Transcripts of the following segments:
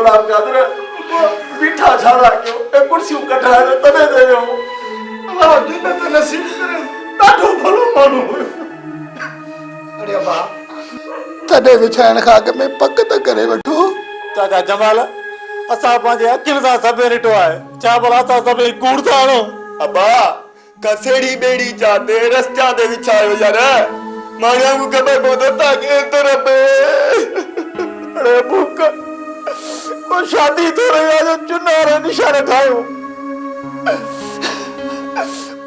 गुलाब जादर मीठा झाड़ा क्यों ए कुर्सी कठा तने दे रहो अल्लाह जिन्नत नसीब करे ॾाढो भलो माण्हू हुयो अरे बा तने विछाइण खां अॻु में पक त करे वठो चाचा जमाल असां पंहिंजे अखियुनि सां सभु ॾिठो आहे छा भला असां सभई कूड़ था हणो अबा कसेड़ी बेड़ी जाते रस्त्या ते विछायो यार माण्हू को ख़बर पवंदो ताके तरफ अरे भूख को शादी थो रही आहे जो चुनार निशान ठाहियो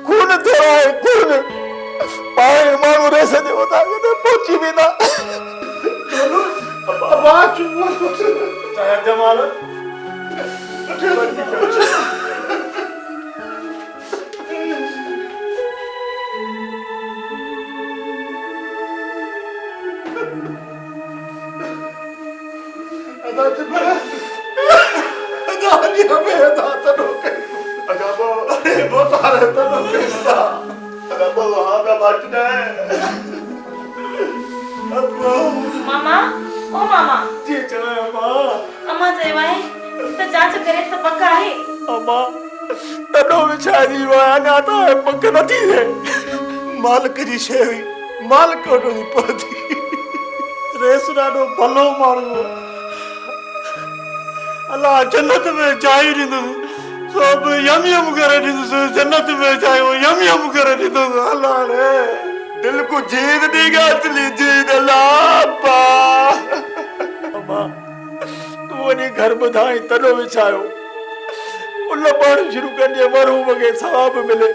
खून थो आहे खून पाए माण्हू रे सॼे वताके ते पहुची वेंदा अबा चाहे जमाल मामा ओ मामा जी चला अम्मा अम्मा जयवाई तो जांच करे तो पक्का है अम्मा तनो विचारी वाना तो पक नथी है मालिक जी शेवी मालिक वटो पहुती रेस ॾाढो भलो माण्हू अल्लाह जन्नत में चाय ॾींदुसि सब यम यम करे ॾींदुसि जन्नत में चाय यम यम करे ॾींदुसि अल्लाह रे दिल को जीत देगा असली जीत अल्लाह अम्मा तू वञी घर ॿुधाई तनो विछायो उन पढ़ शुरू कर दिया मरहूम के सवाब मिले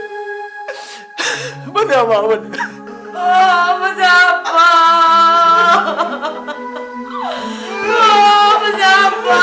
बने मां बने मुजफ्फा मुजफ्फा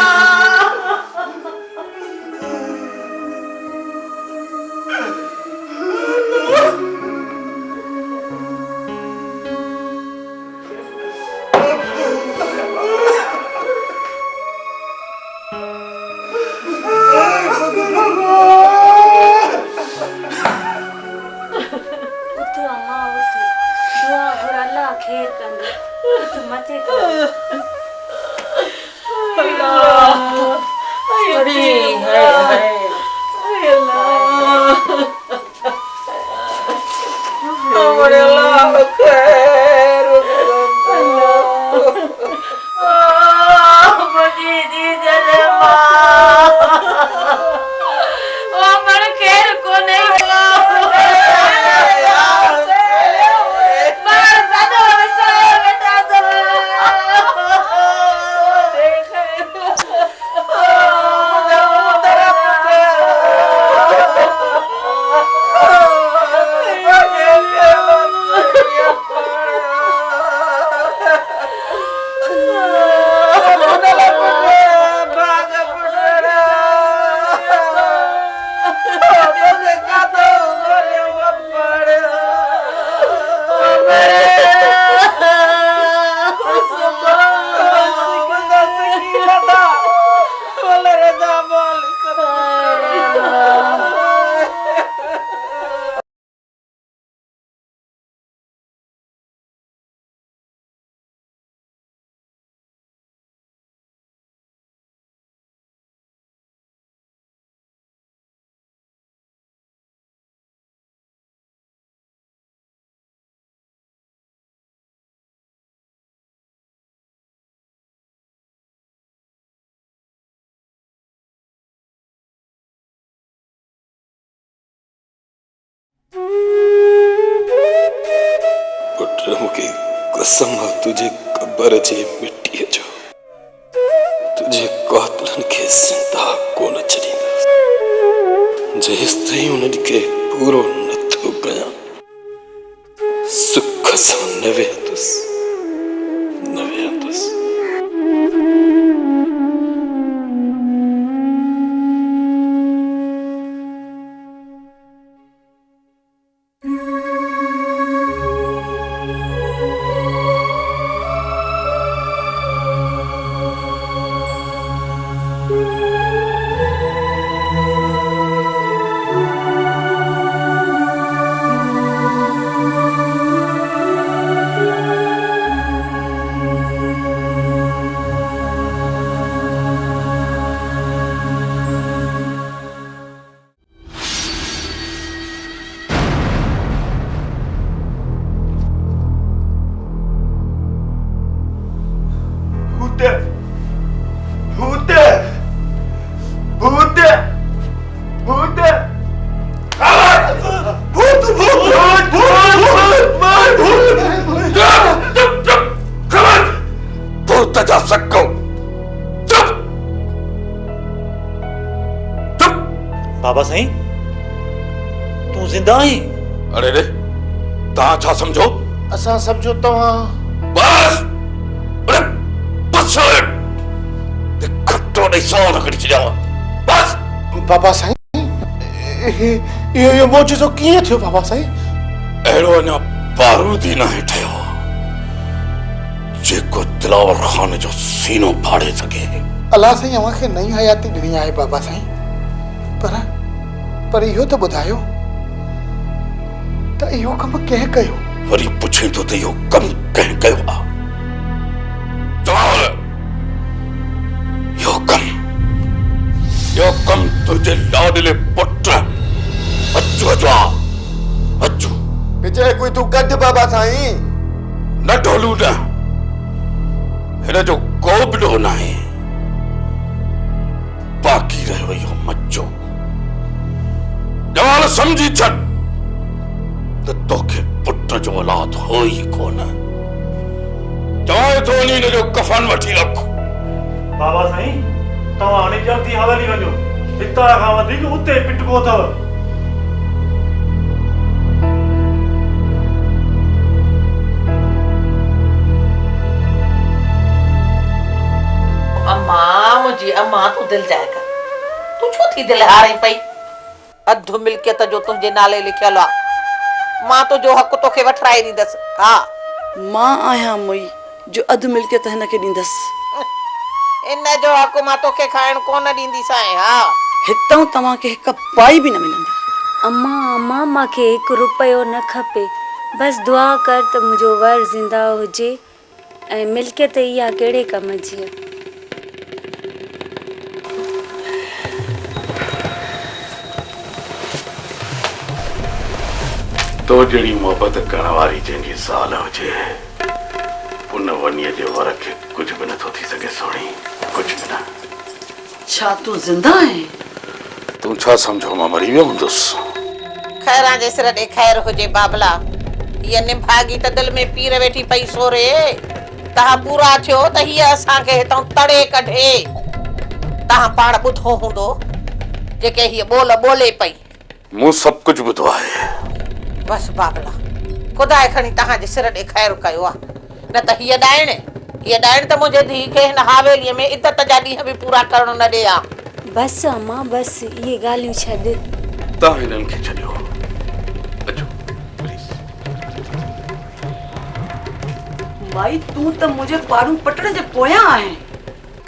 कसम तुझे कब्र जे मिट्टी जो तुझे कातलन के जिंदा कोन छॾींदुसि जेसि ताईं उन्हनि खे पूरो नथो कयां सुख सां न वेहंदुसि न वेहंदुसि भूत भूत भूत भूत भूत भूत जा सको चुप चुप। बाबा साईं तू जिंदा आहीं? अरे रे तव्हां छा सम्झो? असां सम्झो तव्हां बस अरे बस ते खट्टो ॾेई सौ न कढी छॾियांव बस। बाबा साईं इहो मोजिज़ो कीअं थियो बाबा साईं? अहिड़ो अञा बारूदी न ठहियो जेको दिलावर ख़ान जो सीनो फाड़े सघे। अलाह साईं अव्हांखे नई हयाती ॾिनी आहे बाबा साईं, पर इहो त ॿुधायो त इहो कमु कंहिं कयो? वरी पुछे थो त इहो कमु कंहिं कयो आहे? चवां इहो कमु तुंहिंजे लाडले पुट अचू जो आहे। अचू विजय कोई तूं कढ बाबा साईं। न ढोलू न हिन जो को बि ॾोह न आहे। बाक़ी रहियो इहो मचो। जवान सम्झी छॾ त तोखे पुट जो औलाद हो ई कोन। चवां थो वञी हिन जो कफ़न वठी रख। बाबा साईं तव्हां हाणे जल्दी हवेली वञो, हितां खां वधीक उते पिटको अथव। अम्मा मुझी अम्मा तू दिल जाए कर, तू छो थी दिल हारे पई? अधु मिल्कियत जो तुंहिंजे नाले लिखियल आहे। मां तो जो हक़ तोखे वठराए ॾींदसि। हा मां आहियां मुई जो अधु मिल्कियत हिन खे ॾींदसि। इन जो हक़ मां तोखे खाइण कोन ॾींदीसांइ। हा हितां तव्हांखे हिकु पाई बि न मिलंदी। अम्मा अम्मा मूंखे 1 रुपयो न खपे, बस दुआ कर त मुंहिंजो वर ज़िंदा हुजे ऐं मिल्कियत इहा कहिड़े कम जी आहे। तो जहिड़ी मोहबत करण वारी जंहिंजी ज़ाल हुजे उन वनीअ जे वर खे कुझु बि नथो थी सघे सोणी, कुझु बि न। छा तूं ज़िंदा आहीं? तूं छा सम्झो मां मरी वियो हूंदुसि? खैरां जे सिर ॾे खैर हुजे बाबला। हीअ निभागी त दिलि में पीर वेठी पई सोरे। तव्हां पूरा थियो त हीअ असांखे हितां तड़े कढे। तव्हां पाण ॿुधो हूंदो जेके हीअ ॿोल ॿोले पई। मूं सभु कुझु ॿुधो आहे। बस बाबला खुदाए खणी तव्हांजे सिर ॾे खैर कयो आहे। न त हीअ ॾाइण त मुंहिंजे धीउ खे हिन हवेलीअ में इज़त जा ॾींहं बि पूरा करणु न ॾे आ। बस अम्मा बस इहे ॻाल्हियूं छॾ। तव्हां हिननि खे छॾियो। अचो प्लीज़। माई तूं त मुंहिंजे पाड़ू पटण जे पोयां आहीं।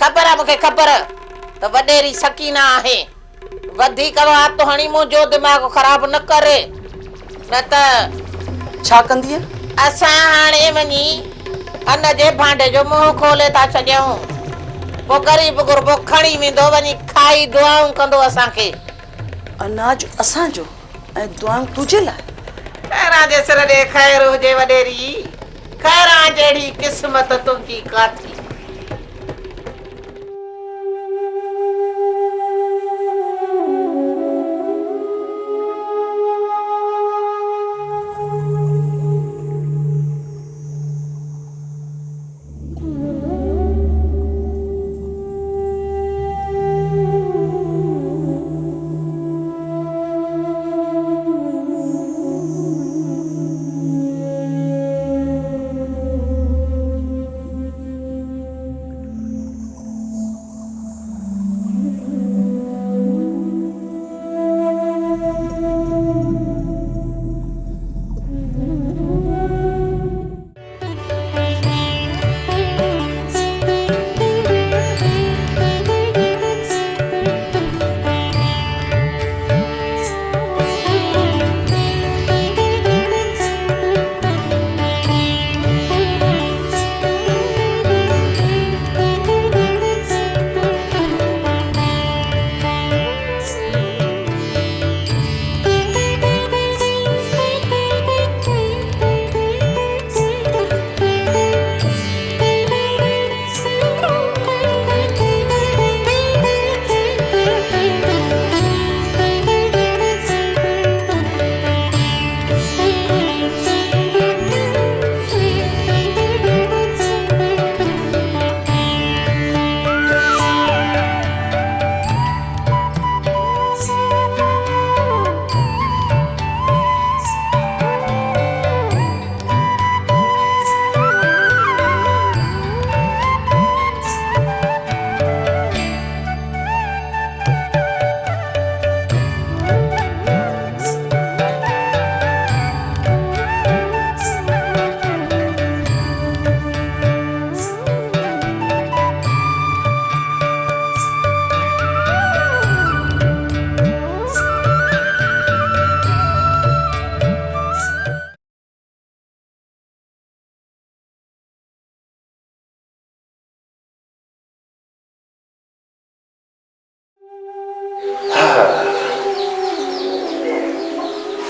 ख़बर आहे मूंखे ख़बर त वॾेरी सकीना आहे। वधीक वात तो हणी मुंहिंजो दिमाग़ ख़राब न करे, न त छा कंदीअ? असां हाणे वञी अन जे भांडे जो मुंहुं खोले था छॾियूं। पोइ ग़रीब गुरबो खणी वेंदो वञी खाई दुआऊं कंदो असांखे। अनाज असांजो ऐं दुआऊं तुंहिंजे लाइ। खैरां जे सिर ॾे खैर हुजे वॾेरी। खैरां जहिड़ी क़िस्मत तुंहिंजी काथी।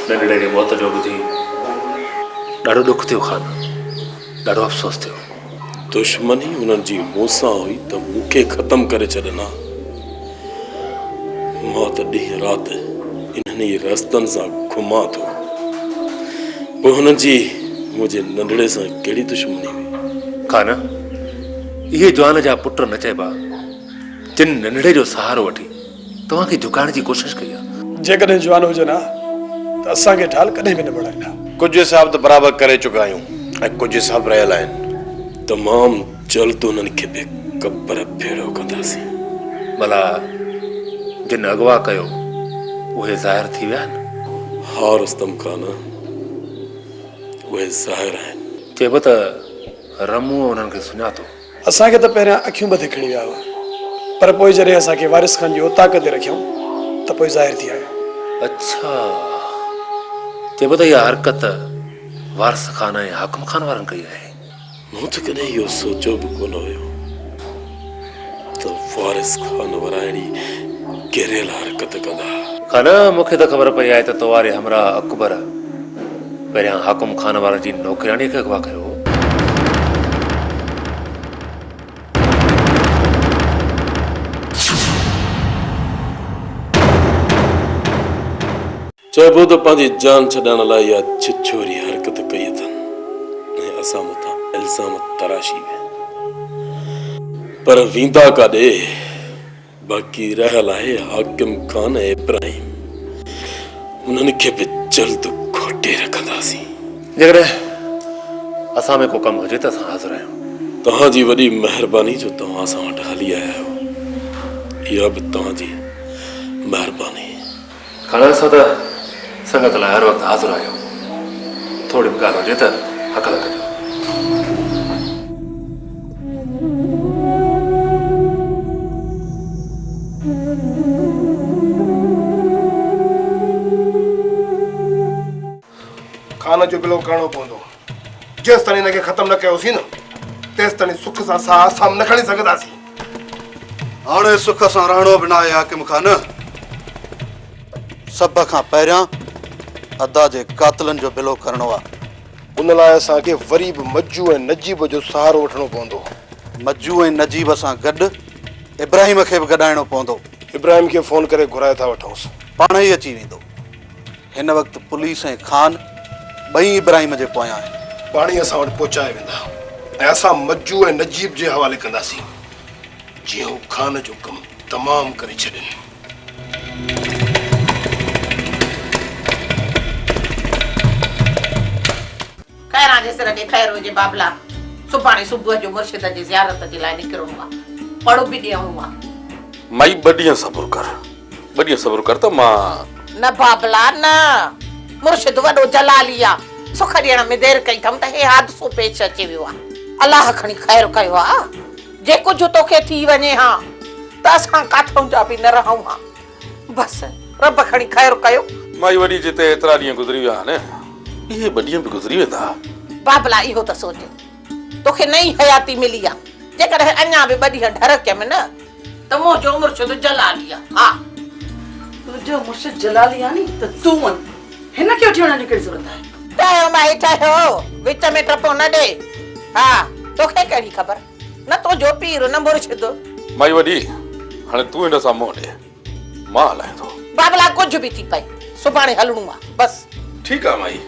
नंढड़े जी मौत जो ॿुधी ॾाढो ॾुख थियो खान, ॾाढो अफ़सोस थियो। दुश्मनी उन्हनि जी मूंसां हुई त मूंखे ख़तम करे छॾना। मां त ॾींहुं राति इन्हनि रस्तनि सां घुमां थो। पोइ हुननि जी मुंहिंजे नंढड़े सां कहिड़ी दुश्मनी हुई? खान, इहे जवान जा पुट न चइबा जिन नंढड़े जो सहारो वठी तव्हांखे झुकाइण जी कोशिशि कई आहे। जेकॾहिं जवान हुजनि हा त असांखे ढाल कॾहिं बि न बढ़ाईंदा। कुझु हिसाब त बराबरि करे चुका आहियूं ऐं कुझु हिसाब रहियल आहिनि। तमामु जल्द उन्हनि खे बि क़बर भेड़ो कंदासीं। भला जिन अगवा कयो उहे ज़ाहिर थी विया आहिनि? हा रुस्तम खान, उहे ज़ाहिर आहिनि। चइबो त रमूअ उन्हनि खे सुञातो। असांखे त पहिरियां अखियूं ॿधे खणी विया हुआ, पर पोइ जॾहिं असांखे वारिस खान जी ओताक ते रखियऊं त पोइ ज़ाहिर थी आयो। अच्छा, चइबो त इहा हरकत वारिस खान ऐं हाकिम खान वारनि कई आहे। मूं त कॾहिं इहो सोचियो बि कोन हुयो त वारिस खान वारा अहिड़ी किरियल हरकत कंदा। खान, मूंखे त ख़बर पई आहे त तवारे हमरा अकबर पहिरियां हाकिम खान वारनि जी नौकराणीअ खे अगवा कयो। चइबो त पंहिंजी जान छॾण लाइ इहा छिछोरी हरकत कई अथनि ऐं असां मथां इल्ज़ाम तराशी विया। पर वेंदा काॾे? बाक़ी रहियल आहे हाकिम खान ऐं इब्राहिम। उन्हनि खे बि जल्द घोटे रखंदासीं। जेकॾहिं असां में को कमु हुजे त असां हाज़िर आहियूं। तव्हांजी वॾी महिरबानी जो तव्हां असां वटि हली आया आहियो। इहा बि तव्हांजी महिरबानी। खान, असां त संगत लाइ हर वक़्तु हाज़िर आहियूं। थोरी बि ॻाल्हि हुजे त हक़ लॻिजो। खान जो बिलो करणो पवंदो। जेसि ताईं हिनखे ख़तमु न कयोसीं न तेसि ताईं सुख सां साह साम न खणी सघंदासीं। हाणे सुख सां रहणो बि न आहे हाकिम खान। सभ खां पहिरियां अदा जे कातिलनि जो बिलो करणो आहे। उन लाइ असांखे वरी बि मज्जू ऐं नजीब जो सहारो वठणो पवंदो। मज्जू ऐं नजीब सां गॾु इब्राहिम खे बि गॾाइणो पवंदो। इब्राहिम खे फोन करे घुराए था वठूंसि। पाण ई अची वेंदो। हिन वक़्तु पुलिस ऐं खान ॿई इब्राहिम जे पोयां आहिनि। पाण ई असां वटि पहुचाए वेंदा ऐं असां मज्जू ऐं नजीब जे हवाले कंदासीं जीअं हू खान जो कमु तमामु करे छॾनि। खैरां जे सिर ॾे ख़ैर हुजे बाबला। सुभाणे सुबुह जो मुर्शिद जी ज़ियारत जे लाइ निकिरणो आहे। पढ़ो बि ॾियणो आहे। माई 2 ॾींहं सब्र कर, 2 ॾींहं सब्र कर त मां। न बाबला न, मुर्शिद वॾो जलाली आहे। सुख ॾियण में देरि कई अथमि त हे हादसो पेश अची वियो आहे। अलाह खणी ख़ैर कयो आहे। जे कुझु तोखे थी वञे हा त असां काथऊं जा बि न रहूं हा। बसि रब खणी ख़ैर कयो। माई वॾी जिते एतिरा ॾींहं गुज़री विया आहिनि, इहे 2 ॾींहं बि गुज़री वेंदा। बाबला इहो त सोच, तोखे नई हयाती मिली आहे। जेकॾहिं अञा बि 2 ॾींहं ढरकियमि न त मुंहिंजो मुर्शिद जलाली आहे। हा, तुंहिंजो मुर्शिद जलाली आहे नी त तूं वञ। हिन खे वठी वञण जी कहिड़ी ज़रूरत आहे? चयो भाई चयो, विच में टपो न ॾे। हा, तोखे कहिड़ी ख़बर? न तुंहिंजो पीर न मुर्शिद। माई वॾी, हाणे तूं हिन सां मुंहुं ॾे, मां हलायां थो। बाबला कुझु बि थी पए, सुभाणे हलणो आहे बसि। ठीकु आहे माई,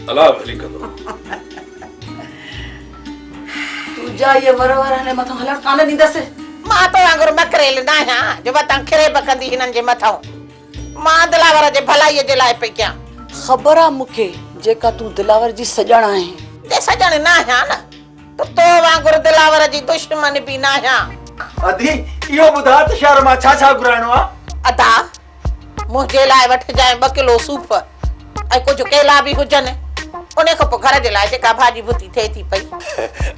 अलाह भली कंदो। तुंहिंजा इहे वर हिन मथां हलण कान ॾींदसि। मां तो वांगुरु मकरेल न आहियां जो वतां खिरे बकंदी हिननि जे मथां। मां दिलावर जे भलाईअ जे लाइ पई कयां। ख़बर आहे मूंखे जेका तूं दिलावर जी सॼण आहे। ते सॼण न आहियां न त तो वांगुरु दिलावर जी दुश्मन बि न आहियां। अदी इहो ॿुधा त शहर मां छा घुराइणो आहे? अदा मुंहिंजे लाइ वठिजांइ 2 किलो सूफ़ ऐं कुझु केला बि हुजनि। उन खां पोइ घर जे लाइ जेका भाॼी भुती थिए थी पई।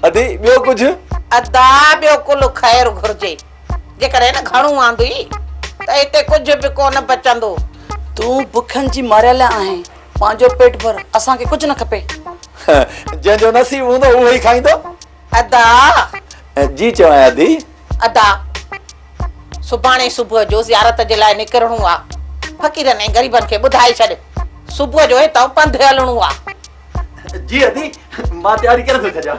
अदी ॿियो कुझु? अदा ॿियो कुल ख़ैर घुर्जे। जेकॾहिं न घणो आंदी त हिते कुझु बि कोन बचंदो। तूं बुखनि जी मारियल आहे। पंहिंजो पेट भर, असांखे कुझु न खपे। जंहिंजो नसीब हूंदो उहो ई खाईंदो। अदा जी चवां अदी। अदा सुभाणे सुबुह जो ज़ियारत जे लाइ निकिरणो आहे। फ़क़ीरनि ऐं ग़रीबनि खे ॿुधाए छॾ। सुबुह जो हितां पंधु हलणो आहे। जी अदी मां तयारी करे थो छॾियां।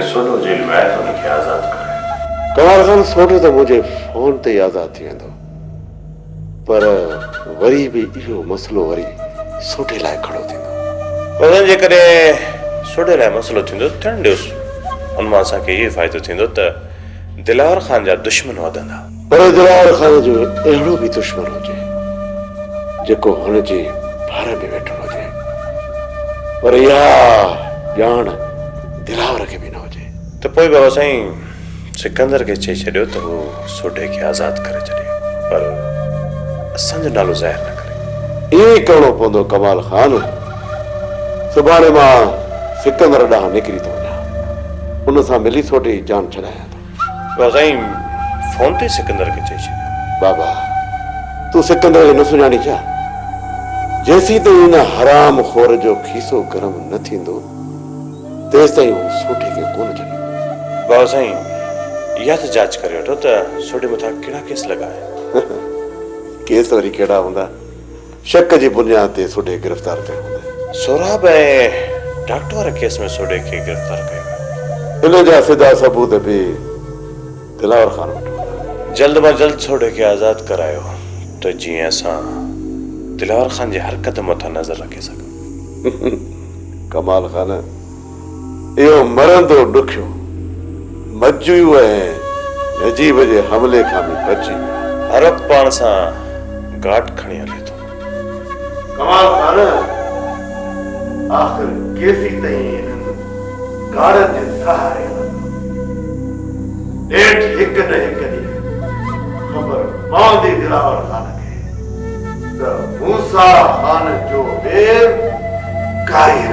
सोनो जेल में आए तो उनखे आज़ाद करे। कमाल खान सोचो तो मुझे फोन ते आज़ाद थी वेंदो, पर वरी भी इहो मसलो वरी सोटे लाइ खड़ो थींदो। वजन जे करे सोटे लाइ मसलो थींदो थियण ॾियोसि, उन मां असांखे इहो फ़ाइदो थींदो त दिलावर खान जा दुश्मन वधंदा। पर दिलावर खान जो अहिड़ो भी दुश्मन हुजे जेको हुन जे भार में वेठो हुजे, पर इहा ॼाण दिलावर खे भी न हुजे। तो पोइ बाबा साईं सिकंदर के चई छॾियो त वो सोटे खे आज़ाद करे छॾे, पर असांजो नालो ज़ाहिर न करे। इहो ई करिणो पवंदो कमाल खान। सुभाणे मां सिकंदर ॾांहुं निकिरी थो वञा, उन सां मिली सोटे जी जान छॾायां थो। बाबा साईं फोन ते सिकंदर के चई छॾियो। बाबा तूं सिकंदर खे न सुञाणी छा? जेसीं ताईं हिन हराम खोर जो खीसो गरम न थींदो तेसि ताईं हू सोटे खे कोन छॾींदो। बाबा साईं इहा त जांच करे वठो त सोटे मथां कहिड़ा केस लॻा आहिनि। केस वरी कहिड़ा हूंदा? शक जी बुनियाद ते सोटे गिरफ़्तार कयो हूंदा। सोराब ऐं डॉक्टर वारे केस में सोटे खे गिरफ़्तार कयो। हिन जा सिधा सबूत भी दिलावर खान वटि। जल्द मां जल्द सोटे खे आज़ाद करायो त जीअं असां दिलावर खान जी हरकत मथां नज़र रखे सघूं। कमाल खान इहो मरंदो ॾुखियो मज्जू ऐं नजीब जे हमले खां बि बची वियो। हर वक़्तु पाण सां घाट खणी हले थो। कमाल खान आख़िर केसी ताईं हिननि गाड़नि जे सहारे ॾेठ हिक न हिक ॾींहुं ख़बर पवंदी दिलावर खान खे त मूसा खान जो वेर काई